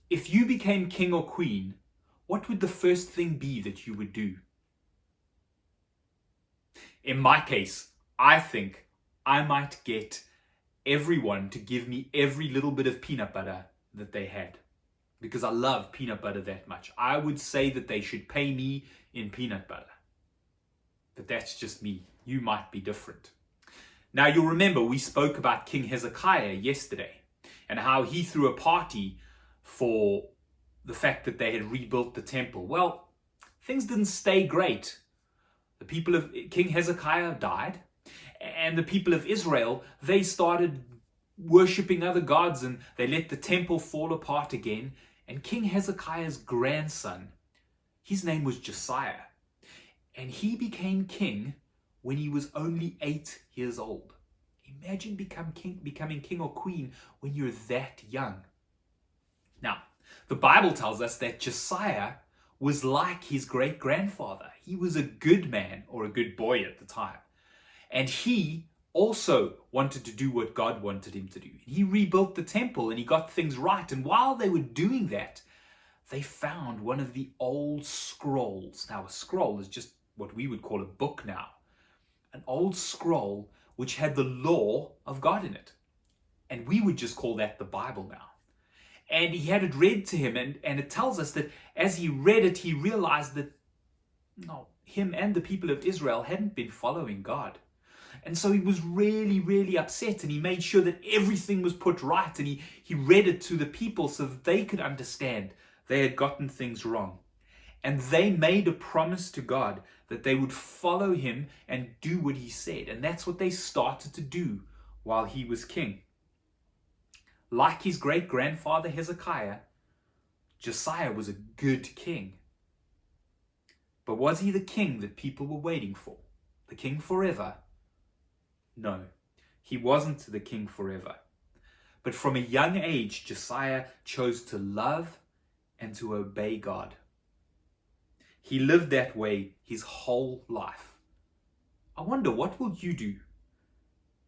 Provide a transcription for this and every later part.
If you became king or queen, what would the first thing be that you would do? In my case, I think I might get everyone to give me every little bit of peanut butter that they had, because I love peanut butter that much. I would say that they should pay me in peanut butter. But that's just me. You might be different. Now, you'll remember we spoke about King Hezekiah yesterday and how he threw a party for the fact that they had rebuilt the temple. Well, things didn't stay great. The people of King Hezekiah died, and the people of Israel, they started worshipping other gods, and they let the temple fall apart again. And King Hezekiah's grandson, his name was Josiah, and he became king when he was only 8 years old. Imagine becoming king or queen when you're that young. Now, the Bible tells us that Josiah was like his great-grandfather. He was a good man, or a good boy at the time. And he also wanted to do what God wanted him to do. He rebuilt the temple and he got things right. And while they were doing that, they found one of the old scrolls. Now, a scroll is just what we would call a book now. An old scroll which had the law of God in it. And we would just call that the Bible now. And he had it read to him, and it tells us that as he read it, he realized that him and the people of Israel hadn't been following God. And so he was really, really upset, and he made sure that everything was put right, and he read it to the people so that they could understand they had gotten things wrong. And they made a promise to God that they would follow him and do what he said. And that's what they started to do while he was king. Like his great-grandfather Hezekiah, Josiah was a good king. But was he the king that people were waiting for? The king forever? No, he wasn't the king forever. But from a young age, Josiah chose to love and to obey God. He lived that way his whole life. I wonder, what will you do?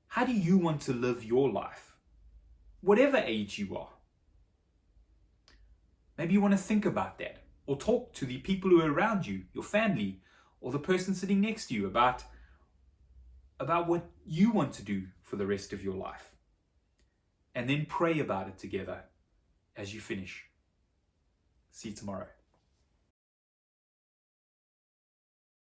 How do you want to live your life? Whatever age you are. Maybe you want to think about that, or talk to the people who are around you, your family, or the person sitting next to you about what you want to do for the rest of your life. And then pray about it together as you finish. See you tomorrow.